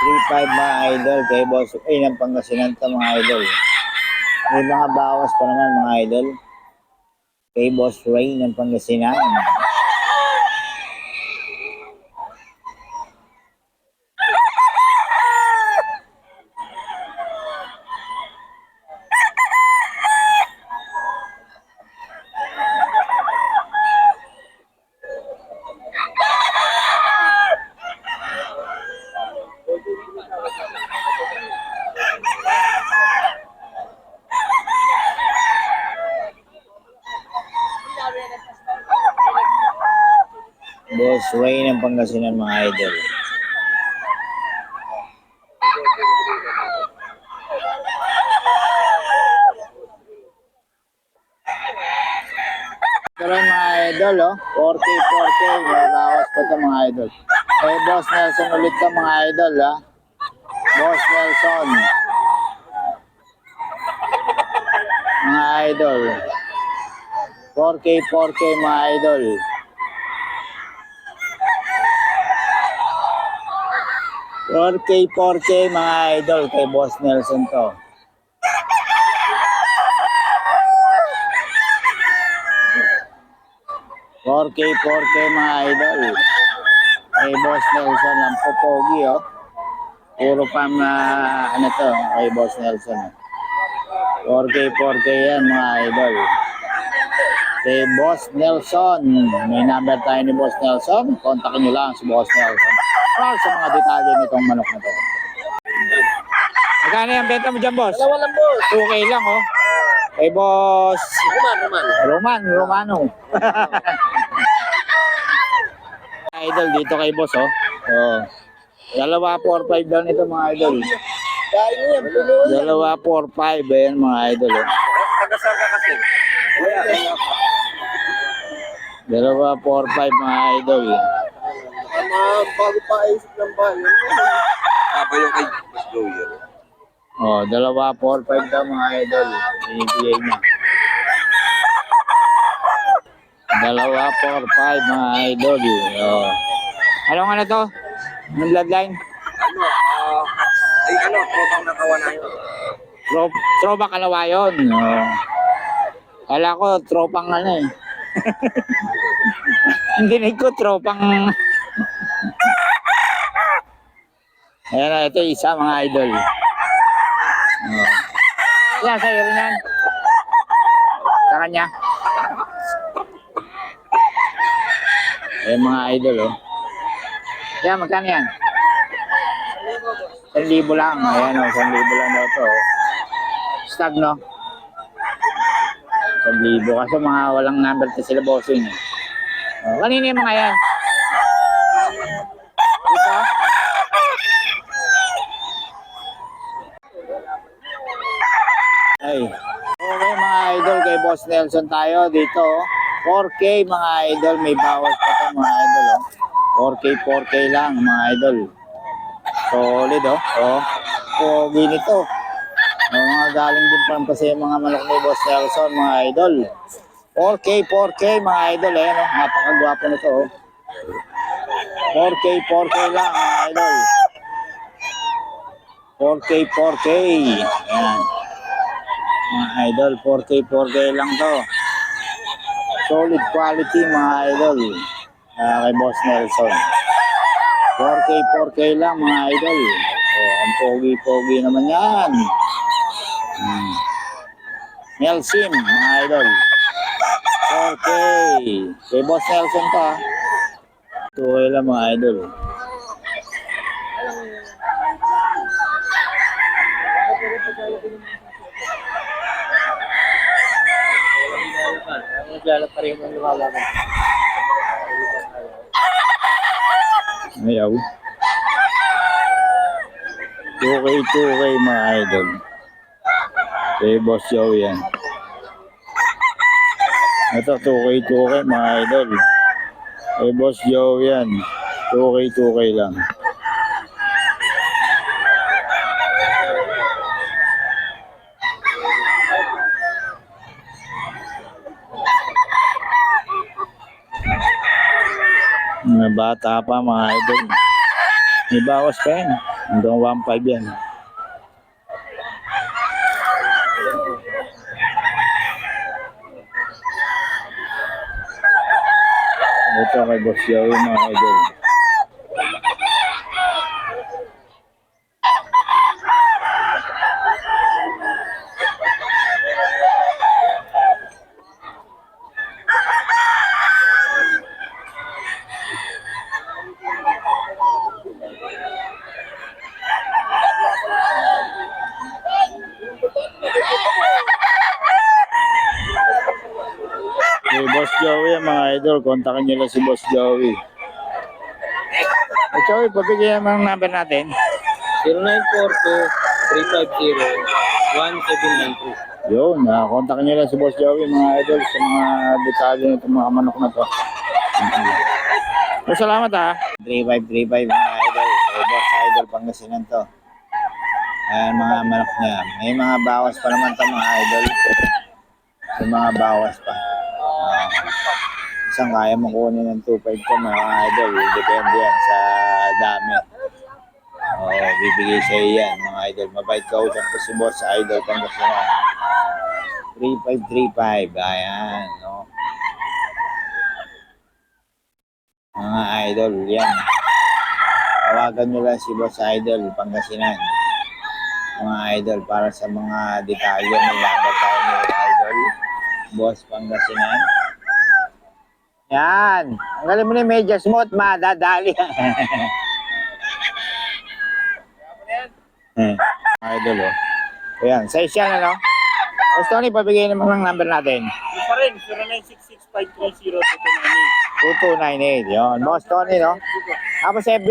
3.5 mga idol kay Boss Ray ng Pangasinan to mga idol. May mga bawas pa naman mga idol. Kay Boss Ray ng Pangasinan. Boss Ray ng Pangasinan mga idol. Pero mga idol, 4K, 4K, may bawas pa ito mga idol. Kay Boss Nelson ulit to mga idol, Boss Nelson. Mga idol. 4K, 4K mga idol. 4K, 4K mga idol kay Boss Nelson to. K, 4K mga idol. Kay Boss Nelson ang popogi, Puro pa ano to, kay Boss Nelson. 4K, 4K yan mga idol. Kay Boss Nelson. May number tayo ni Boss Nelson. Kontakin nyo lang si Boss Nelson para sa mga detalye nitong manok na to. Magkano yung benta mo dyan, Boss? Dalawa lang, boss. 2K lang, Kay Boss Romano. Idol dito kay Boss, Dalawa 4-5 lang ito mga idol. Dalawa 4-5 ayan mga idol. Tagasal ka kasi. Dalawa 4-5 mga idol. Bago pa isip ng bayan. Taba yung kay Boss Lawyer. Dalawa 4-5 daw mga idol. Binibigay niya. Dalawa 4-5 mga idol. Anong ano to? Anong bloodline? Tropang nakawa na yun. Tropa Kalawayon. Kala ko tropang Hindi ko tropang. Ayan na, ito isa mga idol. Yan, sa'yo rin yan. Sa kanya. Ayan mga idol, Yan, magkano yan? 1,000 lang. Ayan, 1,000 lang daw to. Stag, no? 1,000. Kasi mga walang number to sila bossing. Kanina yung mga yan? Ito? Ay. Okay mga idol, kay Boss Nelson tayo dito. 4K mga idol, may bawas pa ito mga idol. 4K, 4K lang mga idol. Solid, pogi nito. Mga galing din pa kasi mga manok ni Boss Nelson mga idol. 4K, 4K mga idol, napakagwapo nito, 4K, 4K lang mga idol. 4K, 4K. Ayan. Mga idol, 4K, 4K lang to. Solid quality mga idol. Kay Boss Nelson. 4K, 4K lang mga idol. Ang pogi-pogi naman yan. Nelson mga idol. 4K. Kay Boss Nelson pa. 2K lang mga idol. Ayaw. 2K, 2K mga idol. Kay Boss Joe yan. Ito 2K, 2K mga idol. Kay Boss Joe yan. 2K, 2K lang. Mga bata pa mga idol. May bawas pa yan. Hanggang 1.5 yan. Ito kay Boss Joey mga idol. Si Boss Joey yan mga idol. Kontakin nyo lang si Boss Joey. Joey, pabigyan mo ang number natin. 0942-350-1793. Yun, kontakin nyo lang si Boss Joey mga idol sa mga detalye ng itong mga manok na to. Salamat ha. 3535 mga idol. Boss idol Pangasinan to. Ayan mga manok niya. May mga bawas pa naman to mga idol. May mga bawas pa. Isang kaya mo kunin ng 2.5 ko mga idol. Depende yan sa dami. Bibigay sa yan mga idol. Mabait ka usap ko si Boss Idol Pangasinan. 3535. Ayan. No? Mga idol. Yan. Tawagan nyo lang si Boss Idol Pangasinan. Mga idol para sa mga detalye may laban tayo ni Idol Boss Pangasinan. Yan. Ang galing mo na yung medyas mo at madadali. Idol oh. Ayan. Size yan ano? O Tony, pabigay naman ng number natin. Yung pa rin, 0966-530-2298. 2298. Yun. Boss Tony no? Tapos FB.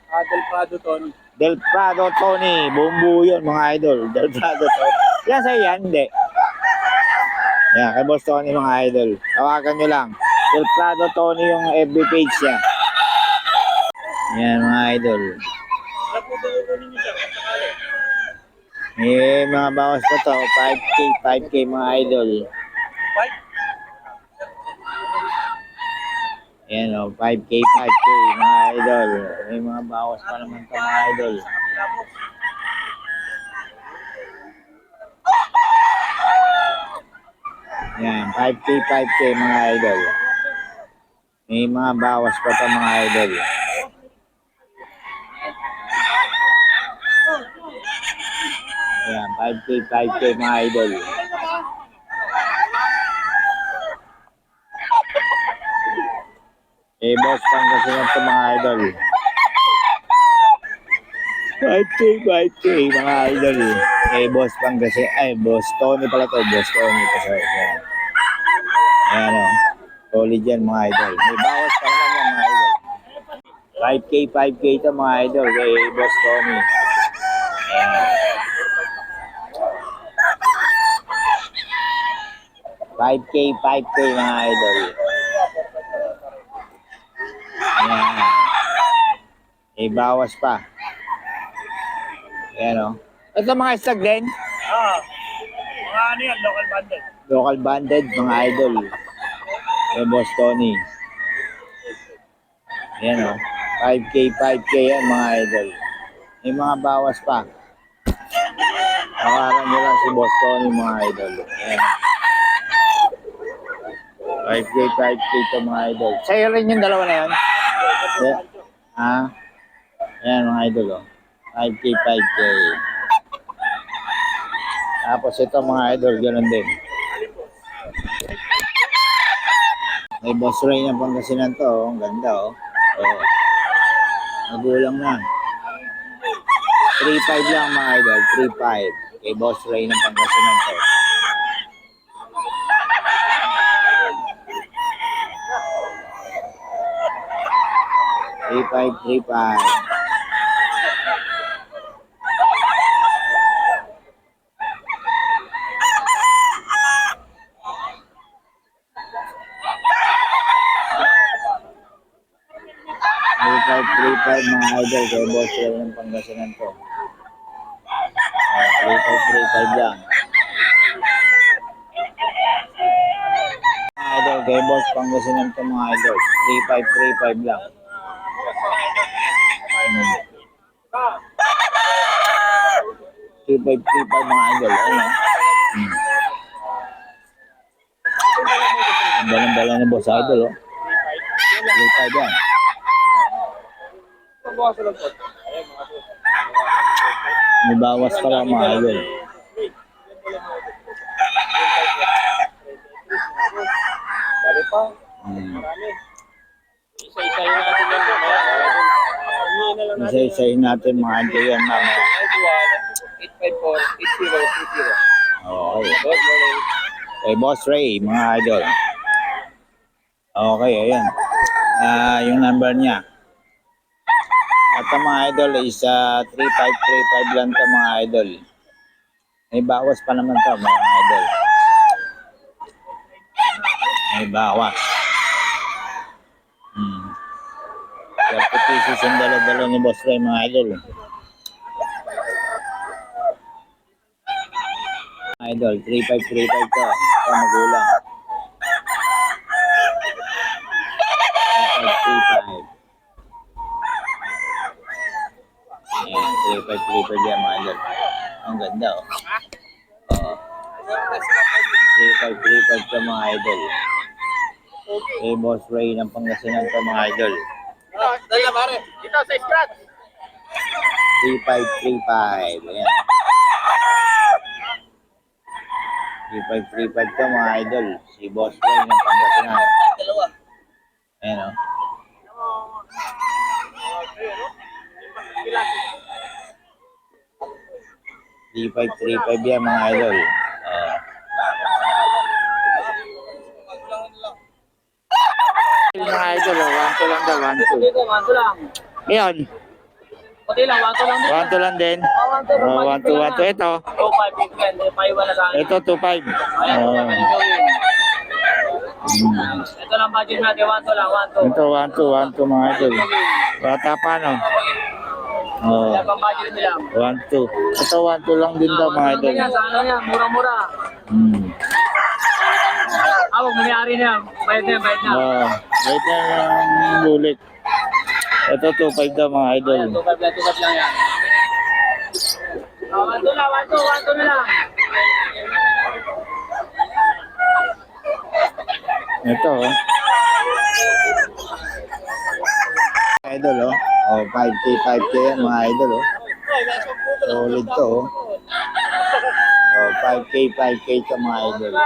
Del Prado, Tony. Del Prado Tony. Bumbu yun mga idol. Del Prado Tony. Yan sa'yo yan. Hindi. Yan. Kay Boss Tony mga idol. Tawagan nyo lang. Del Prado Tony yung FB page niya. Yan mga idol. Ano po ba yung ninyo dyan? Sakali? Mga bawas pa to. 5K mga idol. 5? Yan o. 5K mga idol. May mga bawas pa naman to mga idol. Yan. 5K mga idol. May mga bawas pa to mga idol. Yan, 5K mga idol. Boss Pangasinan to mga idol. 5K mga idol. Boss Pangasinan. Boss Tony pala to. Boss Tony to. Yan. Ayan o. Solid yan mga idol. May bawas pa naman yan mga idol. 5K to mga idol. Kay Boss Tony. Ayan. 5K mga idol. Ayan. Bawas pa. Ayan o. Ito mga stag din. Mga ano yan, local banded. Local banded mga idol. Boss Tony. Ayan o. 5K yan mga idol. May mga bawas pa. Nakaran nyo lang si Boss Tony mga idol. Ayan. 5K to mga idol. Sa'yo rin yung dalawa na yun? Ayan mga idol oh. 5K. Tapos ito mga idol, ganoon din. May Boss Ray ng Pangasinan to oh. Ang ganda oh. Nagulang na. 3.5 lang mga idol. 3.5. Kay Boss Ray ng Pangasinan to. Three five. Mga idol kay Boss Ray ng Pangasinan to. 35 lang. Mga idol kay Boss Pangasinan to mga idol. 35 lang. 3535 mga idol. Ayun, oh. Dalang-dala ni boss idol, oh. 35 yan. Pabawasan lang po. May bawas pa lang mga idol. Dali pa. Hmm. Marami. Isa-isahin natin yan. Mamaya. Na lang natin. Isa-isahin natin mga idol yan mamaya. 854-8020. Okay. Good morning. Kay Boss Ray, mga idol. Okay, ayan. Yung number niya. At ang mga idol is 3535 lang to mga idol. May bawas pa naman to mga idol. May bawas. 30 pieces yung dala-dala ni Boss Ray mga idol. Idol, 3535 to. Ito magulang. 3535. Ayan, 3535 yan mga idol. Ang ganda oh. Oo. 3535 to mga idol. Kay Boss Ray ng Pangasinan to mga idol. Dali na pare. Ito sa scratch. 3535. Ayan. 3535 to mga idol. Si Boss Ray ng Pangasinan. Dalawa. Ayan o. $3535 yan mga idol. Mga idol, 1-2 lang daw, 1-2. Dito, manto lang. Ngayon, Puti lang, manto lang dito. 1-2 lang din. 1-2, 1-2. Ito, 2-5 big friend. Paiwala sa akin. ito 2-5. Ayan, ito lang budget natin, 1-2 lang, 1-2. Ito 1-2, 1-2 mga idol. Bata pa no? Oh, Kaya pang budget nila. 1-2. Ito 1-2 lang din daw mga idol. Sa ano yan, mura-mura. Awag, nangyari na yan. Bayad na yan, bayad na. Wait na yung bulik. Ito 2-5 daw mga idol. Ayan, 2-5 lang yan. 1-2 lang, 1-2 na lang. Ito oh. Idol oh. Oh, 5K, 5K yan mga idol oh. Solid to oh. Oh, 5K, 5K to mga idol.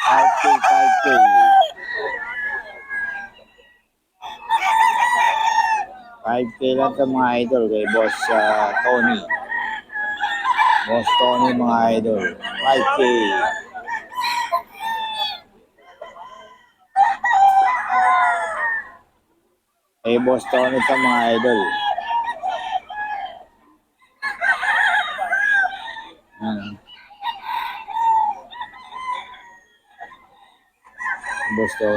5K, 5K. 5K lang to mga idol kay Boss Tony. Boss Tony mga idol. 5K. Kay Boss Tony to mga idol. Boss Tony.